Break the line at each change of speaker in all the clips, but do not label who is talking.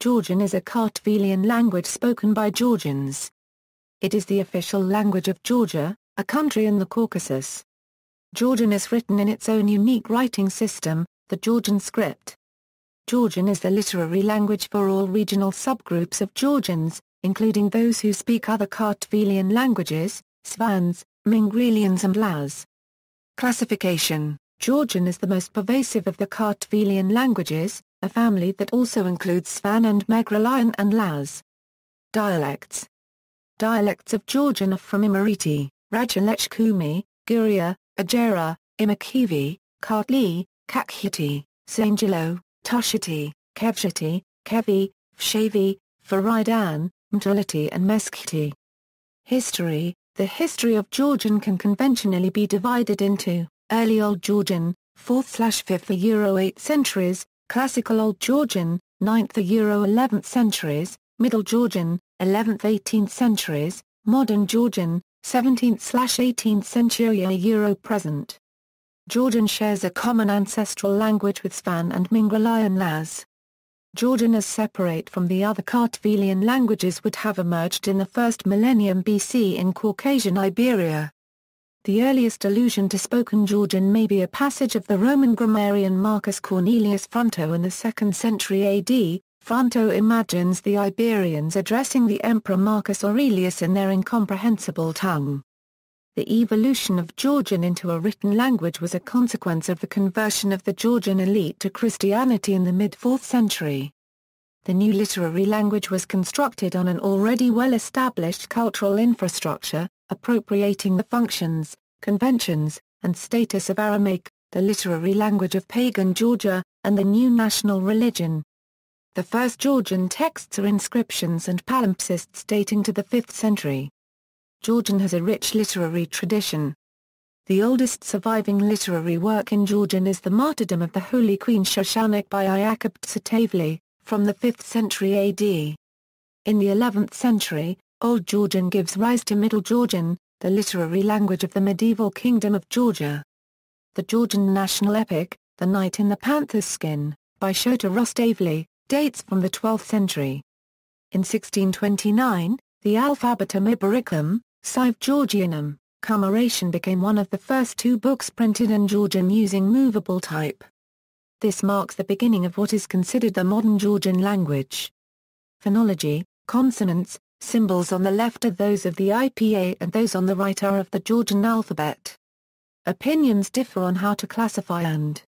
Georgian is a Kartvelian language spoken by Georgians. It is the official language of Georgia, a country in the Caucasus. Georgian is written in its own unique writing system, the Georgian script. Georgian is the literary language for all regional subgroups of Georgians, including those who speak other Kartvelian languages, Svans, Mingrelians and Laz. Classification: Georgian is the most pervasive of the Kartvelian languages, a family that also includes Svan and Megrelian and Laz. Dialects: Dialects of Georgian are from Imereti, Rajalekhumi, Guria, Agera, Imakivi, kʰɑrtuli, kʰɑrtʰuli, Sangelo, Tushiti, Kevshiti, Kevi, Vshevi, Faridan, Mtuliti and Meskhti. History: The history of Georgian can conventionally be divided into Early Old Georgian, 4th/5th–8th centuries, Classical Old Georgian, 9th–11th centuries, Middle Georgian, 11th–18th centuries, Modern Georgian, 17th/18th century present. Georgian shares a common ancestral language with Svan and Mingrelian Laz. Georgian as separate from the other Kartvelian languages would have emerged in the first millennium BC in Caucasian Iberia. The earliest allusion to spoken Georgian may be a passage of the Roman grammarian Marcus Cornelius Fronto in the 2nd century AD. Fronto imagines the Iberians addressing the Emperor Marcus Aurelius in their incomprehensible tongue. The evolution of Georgian into a written language was a consequence of the conversion of the Georgian elite to Christianity in the mid-4th century. The new literary language was constructed on an already well-established cultural infrastructure, appropriating the functions, conventions, and status of Aramaic, the literary language of pagan Georgia, and the new national religion. The first Georgian texts are inscriptions and palimpsests dating to the 5th century. Georgian has a rich literary tradition. The oldest surviving literary work in Georgian is the Martyrdom of the Holy Queen Shoshanik by Iacob Tsatavli, from the 5th century AD. In the 11th century, Old Georgian gives rise to Middle Georgian, the literary language of the medieval Kingdom of Georgia. The Georgian national epic, The Knight in the Panther's Skin, by Shota Rustaveli, dates from the 12th century. In 1629, the Alphabetum Ibericum, Sive Georgianum, commeration became one of the first 2 books printed in Georgian using movable type. This marks the beginning of what is considered the modern Georgian language. Phonology: Consonants, symbols on the left are those of the IPA and those on the right are of the Georgian alphabet. Opinions differ on how to classify and.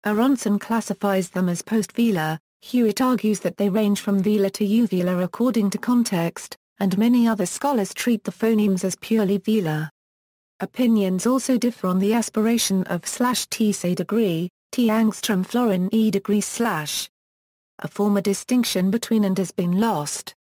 Aronson classifies them as post-velar, Hewitt argues that they range from velar to uvular according to context, and many other scholars treat the phonemes as purely velar. Opinions also differ on the aspiration of /t say degree, t angstrom florin e degree /. A former distinction between and has been lost.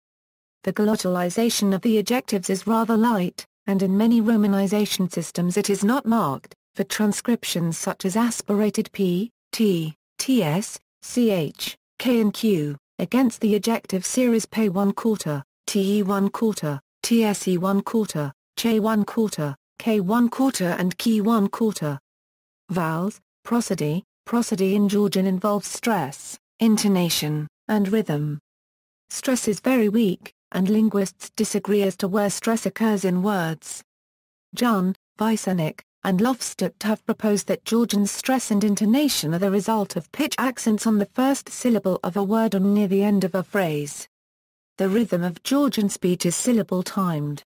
The glottalization of the adjectives is rather light, and in many romanization systems it is not marked, for transcriptions such as aspirated p, t, ts, ch, k and q, against the adjective series pay 1/4, te 1/4, tse 1/4, che 1/4, k 1/4 and ki 1/4. Vowels: prosody. Prosody in Georgian involves stress, intonation, and rhythm. Stress is very weak, and linguists disagree as to where stress occurs in words. Jun, Vysenik, and Lofstut have proposed that Georgian's stress and intonation are the result of pitch accents on the first syllable of a word or near the end of a phrase. The rhythm of Georgian speech is syllable-timed.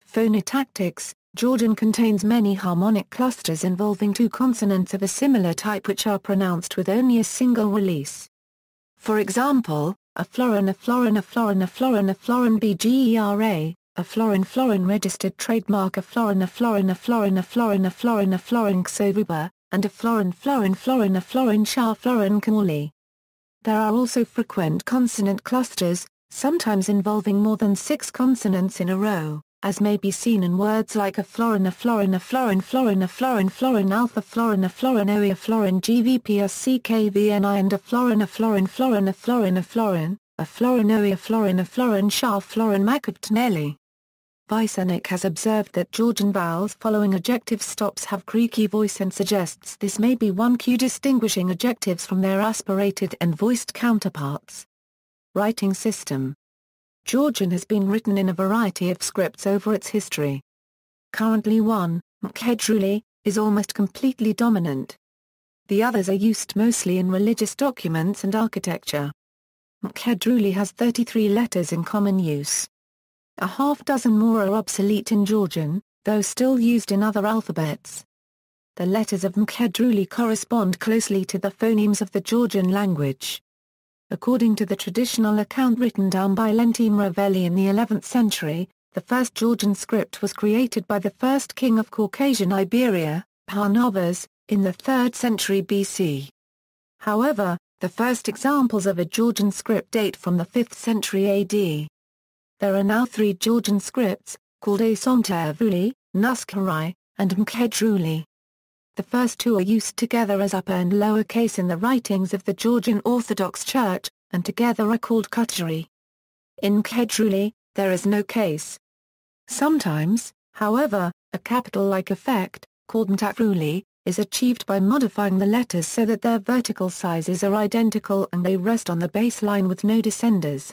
Phonotactics: Georgian contains many harmonic clusters involving 2 consonants of a similar type which are pronounced with only a single release. For example, a florin, a florin, a florin, a florin, a florin bgera, a florin florin registered trademark, a florin, a florin, a florin, a florin, a florin, a florin xovuba, and a florin florin florin, a florin shah florin kmåli. There are also frequent consonant clusters, sometimes involving more than 6 consonants in a row, as may be seen in words like a florin, a florin, a florin, florin, a florin, florin alpha, florin, a florin, oe, a florin, gvpskvni, and a florin, a florin, florin, a florin, a florin, a florin, oe, a florin, a florin, shah, florin, makubtneli. Vysenik has observed that Georgian vowels following adjective stops have creaky voice and suggests this may be one cue distinguishing adjectives from their aspirated and voiced counterparts. Writing system. Georgian has been written in a variety of scripts over its history. Currently one, kʰɑrtʰuli, is almost completely dominant. The others are used mostly in religious documents and architecture. kʰɑrtʰuli has 33 letters in common use. A half-dozen more are obsolete in Georgian, though still used in other alphabets. The letters of kʰɑrtʰuli correspond closely to the phonemes of the Georgian language. According to the traditional account written down by Lentim Ravelli in the 11th century, the first Georgian script was created by the first king of Caucasian Iberia, Pharnavaz, in the 3rd century BC. However, the first examples of a Georgian script date from the 5th century AD. There are now 3 Georgian scripts, called Attribution, kʰɑrtʰuli, and kʰɑrtʰuli. The first 2 are used together as upper and lower case in the writings of the Georgian Orthodox Church, and together are called kʰɑrtʰuli. In kʰɑrtʰuli, there is no case. Sometimes, however, a capital-like effect, called phonotactics, is achieved by modifying the letters so that their vertical sizes are identical and they rest on the base line with no descenders.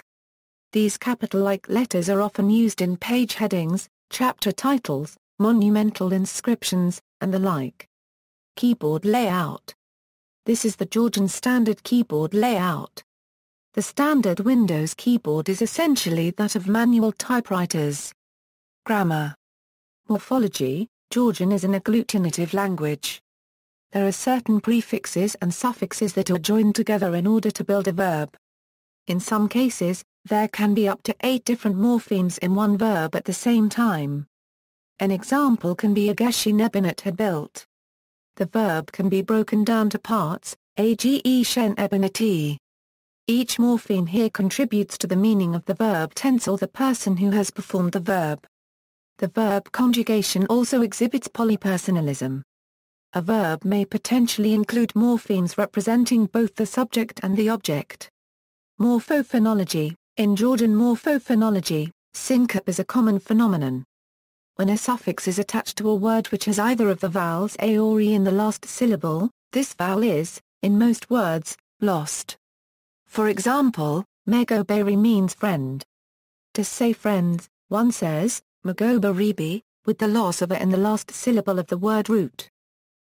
These capital-like letters are often used in page headings, chapter titles, monumental inscriptions, and the like. Keyboard layout. This is the Georgian standard keyboard layout. The standard Windows keyboard is essentially that of manual typewriters. Grammar. Morphology. Georgian is an agglutinative language. There are certain prefixes and suffixes that are joined together in order to build a verb. In some cases, there can be up to 8 different morphemes in one verb at the same time. An example can be Agashi Nebinet had built. The verb can be broken down to parts, age shen eboneti. Each morpheme here contributes to the meaning of the verb tense or the person who has performed the verb. The verb conjugation also exhibits polypersonalism. A verb may potentially include morphemes representing both the subject and the object. Morphophonology. In Georgian morphophonology, syncope is a common phenomenon. When a suffix is attached to a word which has either of the vowels a or e in the last syllable, this vowel is, in most words, lost. For example, megoberi means friend. To say friends, one says, megoberibi, with the loss of a in the last syllable of the word root.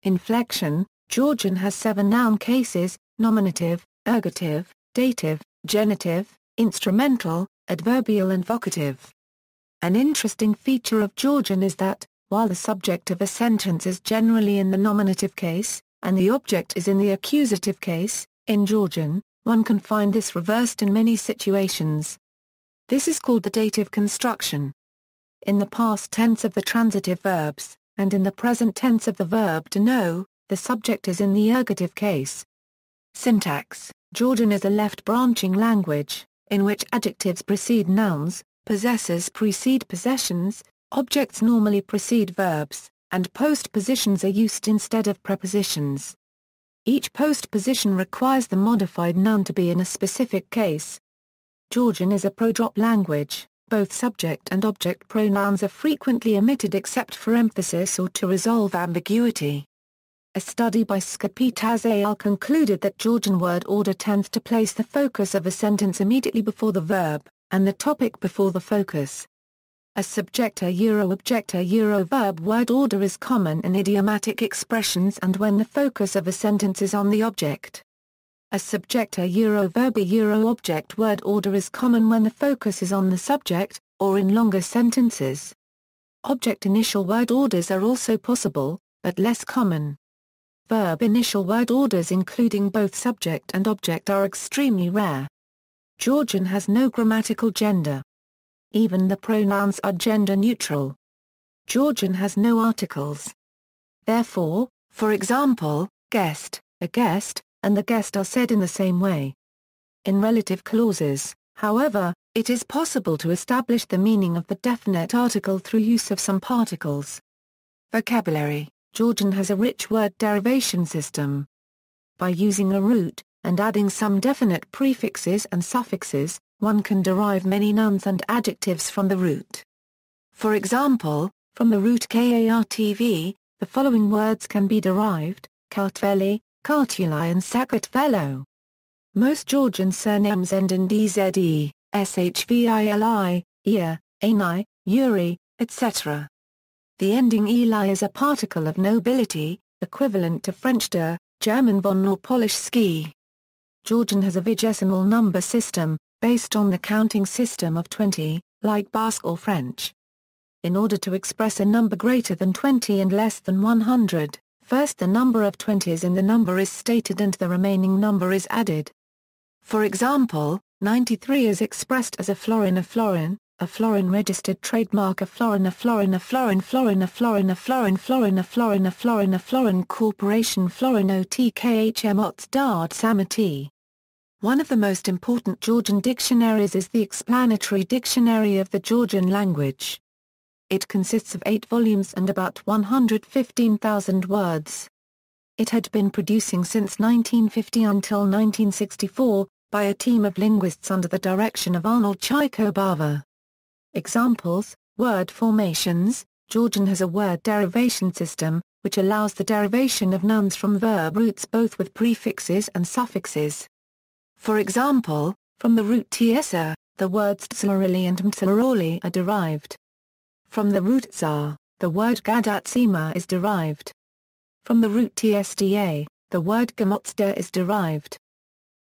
Inflection. Georgian has 7 noun cases, nominative, ergative, dative, genitive, instrumental, adverbial and vocative. An interesting feature of Georgian is that, while the subject of a sentence is generally in the nominative case, and the object is in the accusative case, in Georgian, one can find this reversed in many situations. This is called the dative construction. In the past tense of the transitive verbs, and in the present tense of the verb to know, the subject is in the ergative case. Syntax. Georgian is a left-branching language, in which adjectives precede nouns, possessors precede possessions, objects normally precede verbs, and postpositions are used instead of prepositions. Each postposition requires the modified noun to be in a specific case. Georgian is a pro-drop language. Both subject and object pronouns are frequently omitted except for emphasis or to resolve ambiguity. A study by Skapitaz al. concluded that Georgian word order tends to place the focus of a sentence immediately before the verb, and the topic before the focus. A subjector-objector-verb word order is common in idiomatic expressions and when the focus of a sentence is on the object. A subjector-verb-object word order is common when the focus is on the subject, or in longer sentences. Object-initial word orders are also possible, but less common. Verb-initial word orders including both subject and object are extremely rare. Georgian has no grammatical gender. Even the pronouns are gender-neutral. Georgian has no articles. Therefore, for example, guest, a guest, and the guest are said in the same way. In relative clauses, however, it is possible to establish the meaning of the definite article through use of some particles. Vocabulary. Georgian has a rich word derivation system. By using a root, and adding some definite prefixes and suffixes, one can derive many nouns and adjectives from the root. For example, from the root kʰɑrtv, the following words can be derived: Kartveli, kʰɑrtʰuli and sakritvelo. Most Georgian surnames end in dze, shvili, ia, ani, Yuri, etc. The ending eli is a particle of nobility, equivalent to French de, German von or Polish ski. Georgian has a vigesimal number system, based on the counting system of 20, like Basque or French. In order to express a number greater than 20 and less than 100, first the number of 20s in the number is stated and the remaining number is added. For example, 93 is expressed as a florin registered trademark, a florin corporation, florin otkhm otsdard samati. One of the most important Georgian dictionaries is the Explanatory Dictionary of the Georgian Language. It consists of 8 volumes and about 115,000 words. It had been producing since 1950 until 1964, by a team of linguists under the direction of Arnold Chaikobava. Examples: word formations. Georgian has a word derivation system, which allows the derivation of nouns from verb roots both with prefixes and suffixes. For example, from the root tsr, the words tsarili and mtsaroli are derived. From the root tsar, the word gadatsima is derived. From the root tsda, the word gamotsda is derived.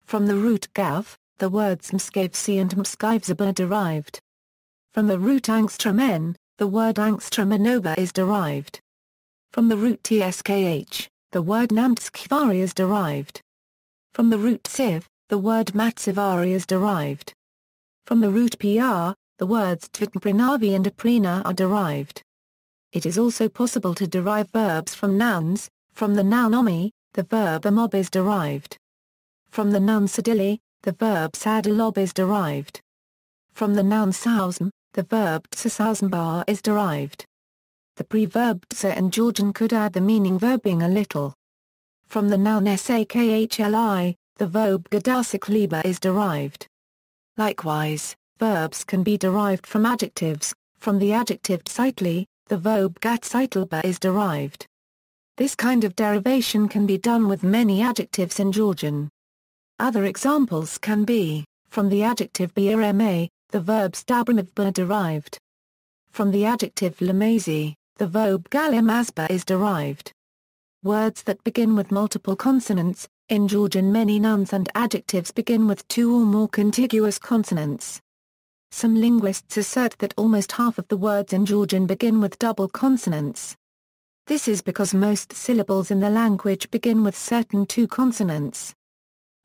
From the root gav, the words mskavsi and mskivzaba are derived. From the root angstrom, the word angstramanoba is derived. From the root tskh, the word namtskvari is derived. From the root siv, the word matsivari is derived. From the root pr, the words tvitmprinavi and aprina are derived. It is also possible to derive verbs from nouns. From the noun omi, the verb amob is derived. From the noun sadili, the verb sadalob is derived. From the noun sausm, the verb tsasausmbar is derived. The preverb tsa in Georgian could add the meaning verbing a little. From the noun sakhli, the verb gadasik is derived. Likewise, verbs can be derived from adjectives. From the adjective tsaitli, the verb gatsaitlba is derived. This kind of derivation can be done with many adjectives in Georgian. Other examples can be, from the adjective brma, the verb stabramivba derived. From the adjective lamazi, the verb galimazba is derived. Words that begin with multiple consonants. In Georgian, many nouns and adjectives begin with 2 or more contiguous consonants. Some linguists assert that almost half of the words in Georgian begin with double consonants. This is because most syllables in the language begin with certain 2 consonants.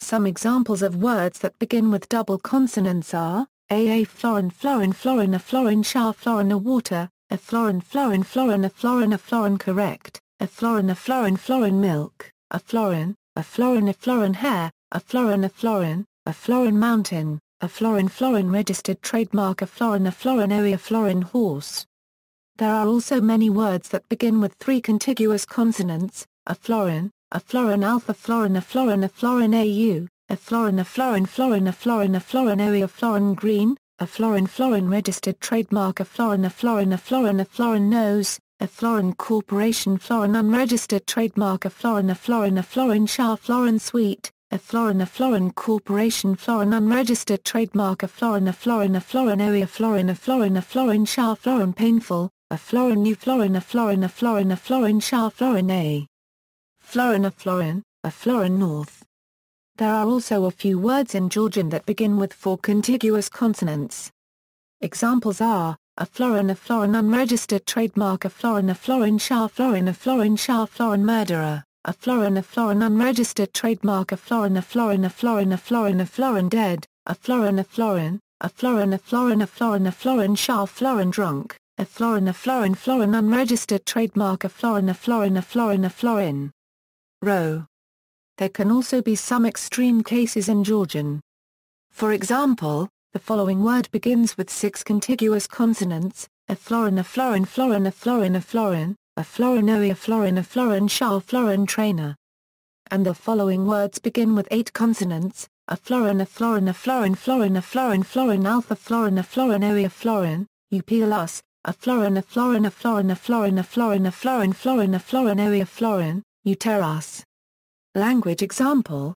Some examples of words that begin with double consonants are a florin, a florin sha, florin a water, a florin correct, a florin milk, a florin hair, a florin mountain, a florin registered trademark, a florin area, florin horse. There are also many words that begin with 3 contiguous consonants, a florin alpha, a florin au, a florin area, florin green, a florin registered trademark, a florin nose, a florin corporation, florin unregistered trademark, a florin sha, florin sweet, a florin corporation, florin unregistered trademark, a florin area, florin sha, florin painful, a florin new, florin sha, florin a florin north. There are also a few words in Georgian that begin with 4 contiguous consonants. Examples are a florin unregistered trademark, a florin sha, florin murderer, a florin unregistered trademark, a florin dead, a florin sha, florin drunk, a florin unregistered trademark, a florin row. There can also be some extreme cases in Georgian. For example, the following word begins with 6 contiguous consonants, a florin sha, florin trainer. And the following words begin with 8 consonants, a florin alpha, florin area, florin, upls, a florin area, florin, uterus. Language example,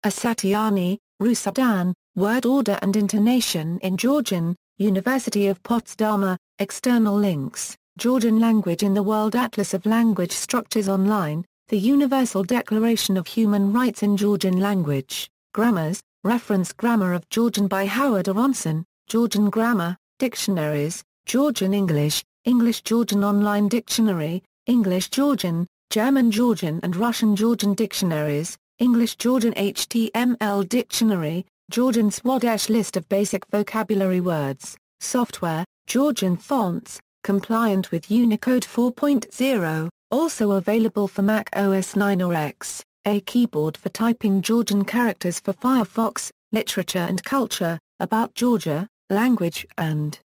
Asatiani, Rusudan, Word Order and Intonation in Georgian, University of Potsdam. External links, Georgian language in the World Atlas of Language Structures online, the Universal Declaration of Human Rights in Georgian language, grammars, reference Grammar of Georgian by Howard Aronson, Georgian grammar, dictionaries, Georgian English, English Georgian online dictionary, English Georgian, German Georgian and Russian Georgian dictionaries, English Georgian HTML dictionary, Georgian Swadesh list of basic vocabulary words, software, Georgian fonts, compliant with Unicode 4.0, also available for Mac OS 9 or X, a keyboard for typing Georgian characters for Firefox, literature and culture, about Georgia, language and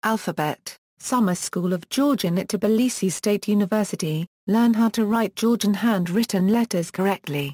alphabet, Summer School of Georgian at Tbilisi State University, learn how to write Georgian handwritten letters correctly.